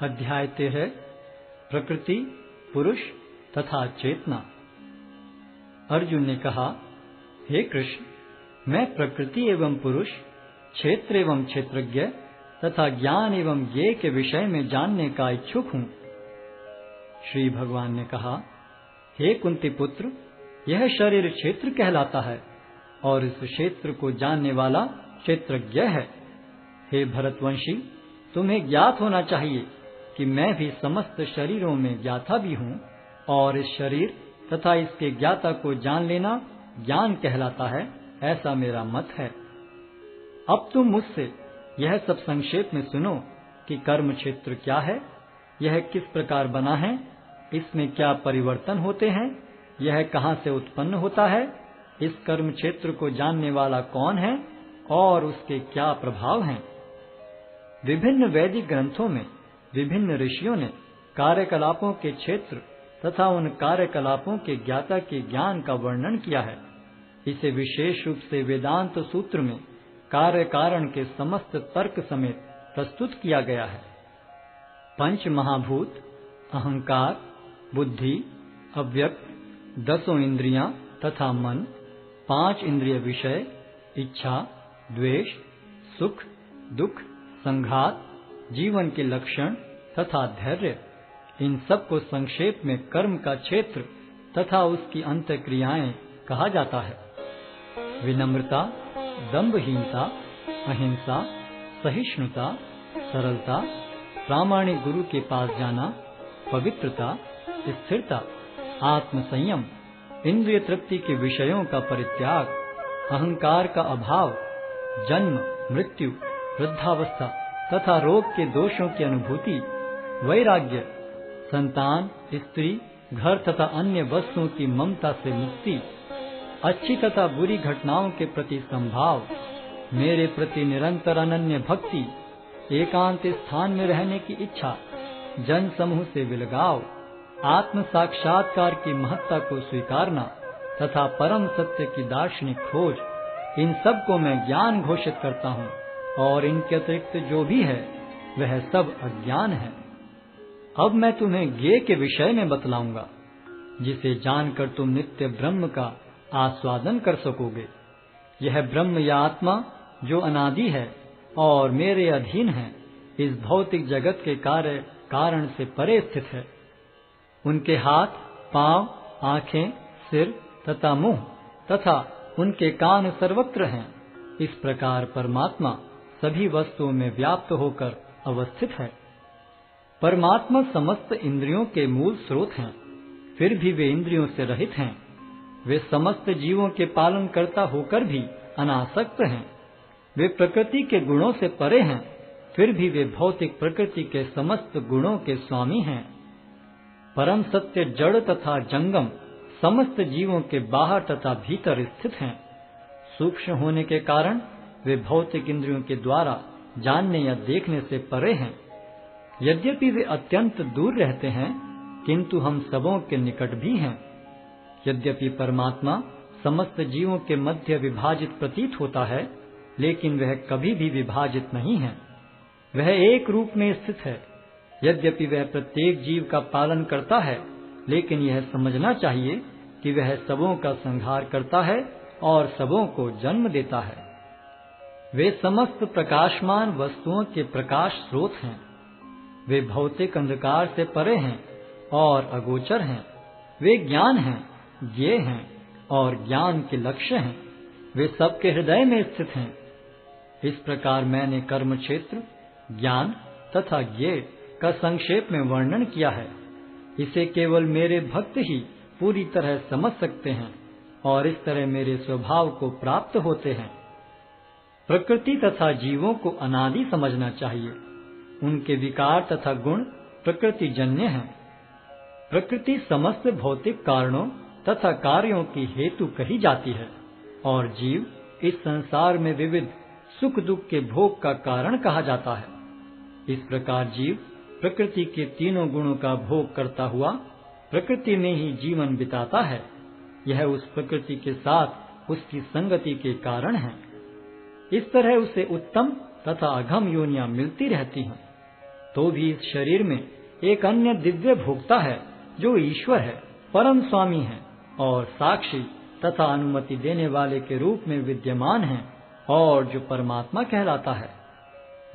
अध्याय 13 प्रकृति, पुरुष तथा चेतना। अर्जुन ने कहा, हे कृष्ण, मैं प्रकृति एवं पुरुष, क्षेत्र एवं क्षेत्रज्ञ तथा ज्ञान एवं ज्ञेय के विषय में जानने का इच्छुक हूँ। श्री भगवान ने कहा, हे कुंती पुत्र, यह शरीर क्षेत्र कहलाता है और इस क्षेत्र को जानने वाला क्षेत्रज्ञ है। हे भरतवंशी, तुम्हें ज्ञात होना चाहिए कि मैं भी समस्त शरीरों में ज्ञाता भी हूँ और इस शरीर तथा इसके ज्ञाता को जान लेना ज्ञान कहलाता है, ऐसा मेरा मत है। अब तुम मुझसे यह सब संक्षेप में सुनो कि कर्म क्षेत्र क्या है, यह किस प्रकार बना है, इसमें क्या परिवर्तन होते हैं, यह कहाँ से उत्पन्न होता है, इस कर्म क्षेत्र को जानने वाला कौन है और उसके क्या प्रभाव हैं। विभिन्न वैदिक ग्रंथों में विभिन्न ऋषियों ने कार्यकलापों के क्षेत्र तथा उन कार्यकलापों के ज्ञाता के ज्ञान का वर्णन किया है। इसे विशेष रूप से वेदांत सूत्र में कार्य कारण के समस्त तर्क समेत प्रस्तुत किया गया है। पंच महाभूत, अहंकार, बुद्धि, अव्यक्त, 10 इंद्रियां तथा मन, 5 इंद्रिय विषय, इच्छा, द्वेष, सुख, दुख, संघात, जीवन के लक्षण तथा धैर्य, इन सब को संक्षेप में कर्म का क्षेत्र तथा उसकी अंतःक्रियाएं कहा जाता है। विनम्रता, दंभहीनता, अहिंसा, सहिष्णुता, सरलता, प्रामाणिक गुरु के पास जाना, पवित्रता, स्थिरता, आत्मसंयम, इंद्रिय तृप्ति के विषयों का परित्याग, अहंकार का अभाव, जन्म, मृत्यु, वृद्धावस्था तथा रोग के दोषों की अनुभूति, वैराग्य, संतान, स्त्री, घर तथा अन्य वस्तुओं की ममता से मुक्ति, अच्छी तथा बुरी घटनाओं के प्रति संभाव, मेरे प्रति निरंतर अनन्य भक्ति, एकांत स्थान में रहने की इच्छा, जन समूह से विलगाव, आत्म साक्षात्कार की महत्ता को स्वीकारना तथा परम सत्य की दार्शनिक खोज, इन सब को मैं ज्ञान घोषित करता हूँ और इनके अतिरिक्त जो भी है वह सब अज्ञान है। अब मैं तुम्हें ज्ञेय के विषय में बतलाऊंगा, जिसे जानकर तुम नित्य ब्रह्म का आस्वादन कर सकोगे। यह ब्रह्म या आत्मा जो अनादि है और मेरे अधीन है, इस भौतिक जगत के कार्य कारण से परे स्थित है। उनके हाथ, पांव, आंखें, सिर तथा मुंह तथा उनके कान सर्वत्र हैं। इस प्रकार परमात्मा सभी वस्तुओं में व्याप्त होकर अवस्थित है। परमात्मा समस्त इंद्रियों के मूल स्रोत हैं, फिर भी वे इंद्रियों से रहित हैं। वे समस्त जीवों के पालन करता होकर भी अनासक्त हैं। वे प्रकृति के गुणों से परे हैं, फिर भी वे भौतिक प्रकृति के समस्त गुणों के स्वामी हैं। परम सत्य जड़ तथा जंगम समस्त जीवों के बाहर तथा भीतर स्थित हैं। सूक्ष्म होने के कारण वे भौतिक इंद्रियों के द्वारा जानने या देखने से परे हैं। यद्यपि वे अत्यंत दूर रहते हैं, किंतु हम सबों के निकट भी हैं। यद्यपि परमात्मा समस्त जीवों के मध्य विभाजित प्रतीत होता है, लेकिन वह कभी भी विभाजित नहीं है। वह एक रूप में स्थित है। यद्यपि वह प्रत्येक जीव का पालन करता है, लेकिन यह समझना चाहिए कि वह सबों का संहार करता है और सबों को जन्म देता है। वे समस्त प्रकाशमान वस्तुओं के प्रकाश स्रोत हैं। वे भौतिक अंधकार से परे हैं और अगोचर हैं। वे ज्ञान हैं, ज्ञेय हैं और ज्ञान के लक्ष्य हैं। वे सबके हृदय में स्थित हैं। इस प्रकार मैंने कर्म क्षेत्र, ज्ञान तथा ज्ञेय का संक्षेप में वर्णन किया है। इसे केवल मेरे भक्त ही पूरी तरह समझ सकते हैं और इस तरह मेरे स्वभाव को प्राप्त होते हैं। प्रकृति तथा जीवों को अनादि समझना चाहिए। उनके विकार तथा गुण प्रकृति जन्य हैं। प्रकृति समस्त भौतिक कारणों तथा कार्यों की हेतु कही जाती है और जीव इस संसार में विविध सुख दुख के भोग का कारण कहा जाता है। इस प्रकार जीव प्रकृति के तीनों गुणों का भोग करता हुआ प्रकृति में ही जीवन बिताता है। यह उस प्रकृति के साथ उसकी संगति के कारण है। इस तरह उसे उत्तम तथा अधम योनियां मिलती रहती हैं। तो भी इस शरीर में एक अन्य दिव्य भोक्ता है जो ईश्वर है, परम स्वामी है और साक्षी तथा अनुमति देने वाले के रूप में विद्यमान है और जो परमात्मा कहलाता है।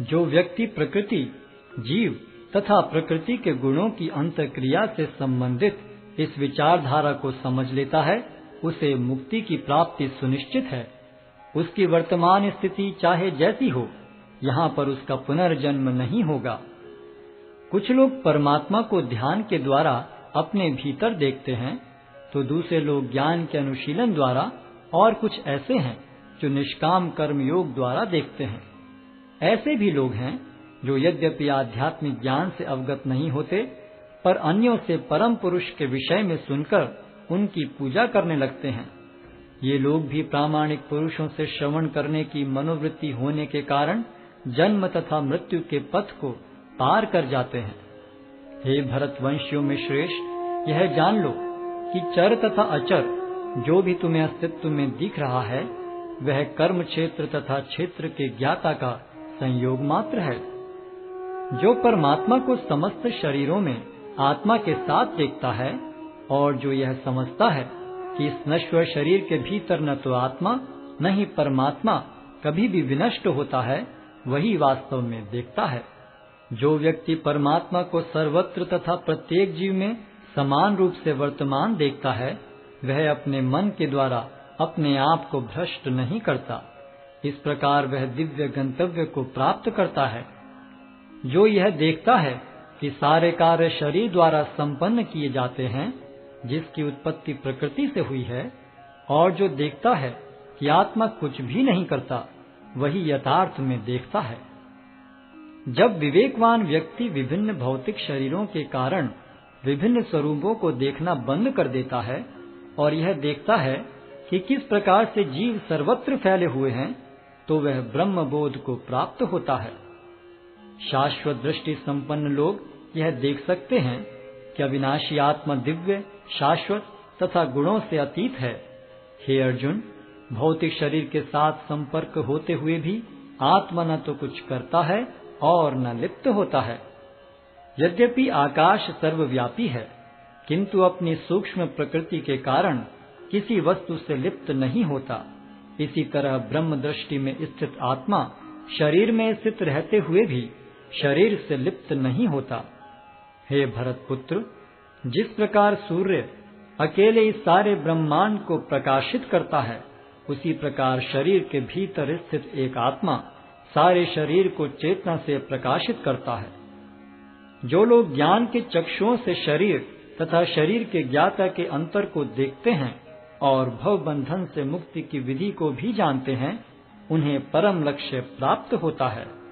जो व्यक्ति प्रकृति, जीव तथा प्रकृति के गुणों की अंतःक्रिया से संबंधित इस विचारधारा को समझ लेता है, उसे मुक्ति की प्राप्ति सुनिश्चित है। उसकी वर्तमान स्थिति चाहे जैसी हो, यहाँ पर उसका पुनर्जन्म नहीं होगा। कुछ लोग परमात्मा को ध्यान के द्वारा अपने भीतर देखते हैं, तो दूसरे लोग ज्ञान के अनुशीलन द्वारा, और कुछ ऐसे हैं जो निष्काम कर्म योग द्वारा देखते हैं। ऐसे भी लोग हैं जो यद्यपि आध्यात्मिक ज्ञान से अवगत नहीं होते, पर अन्यों से परम पुरुष के विषय में सुनकर उनकी पूजा करने लगते हैं। ये लोग भी प्रामाणिक पुरुषों से श्रवण करने की मनोवृत्ति होने के कारण जन्म तथा मृत्यु के पथ को पार कर जाते हैं। हे भरतवंशियों में श्रेष्ठ, यह जान लो कि चर तथा अचर जो भी तुम्हें अस्तित्व में दिख रहा है, वह कर्म क्षेत्र तथा क्षेत्र के ज्ञाता का संयोग मात्र है। जो परमात्मा को समस्त शरीरों में आत्मा के साथ देखता है और जो यह समझता है कि इस नश्वर शरीर के भीतर न तो आत्मा न ही परमात्मा कभी भी विनष्ट होता है, वही वास्तव में देखता है। जो व्यक्ति परमात्मा को सर्वत्र तथा प्रत्येक जीव में समान रूप से वर्तमान देखता है, वह अपने मन के द्वारा अपने आप को भ्रष्ट नहीं करता। इस प्रकार वह दिव्य गंतव्य को प्राप्त करता है। जो यह देखता है कि सारे कार्य शरीर द्वारा संपन्न किए जाते हैं, जिसकी उत्पत्ति प्रकृति से हुई है, और जो देखता है कि आत्मा कुछ भी नहीं करता, वही यथार्थ में देखता है। जब विवेकवान व्यक्ति विभिन्न भौतिक शरीरों के कारण विभिन्न स्वरूपों को देखना बंद कर देता है और यह देखता है कि किस प्रकार से जीव सर्वत्र फैले हुए हैं, तो वह ब्रह्म बोध को प्राप्त होता है। शाश्वत दृष्टि संपन्न लोग यह देख सकते हैं कि अविनाशी आत्मा दिव्य, शाश्वत तथा गुणों से अतीत है। हे अर्जुन, भौतिक शरीर के साथ संपर्क होते हुए भी आत्मा न तो कुछ करता है और न लिप्त होता है। यद्यपि आकाश सर्वव्यापी है, किंतु अपनी सूक्ष्म प्रकृति के कारण किसी वस्तु से लिप्त नहीं होता। इसी तरह ब्रह्म दृष्टि में स्थित आत्मा शरीर में स्थित रहते हुए भी शरीर से लिप्त नहीं होता। हे भरतपुत्र, जिस प्रकार सूर्य अकेले इस सारे ब्रह्मांड को प्रकाशित करता है, उसी प्रकार शरीर के भीतर स्थित एक आत्मा सारे शरीर को चेतना से प्रकाशित करता है। जो लोग ज्ञान के चक्षुओं से शरीर तथा शरीर के ज्ञाता के अंतर को देखते हैं और भव बंधन से मुक्ति की विधि को भी जानते हैं, उन्हें परम लक्ष्य प्राप्त होता है।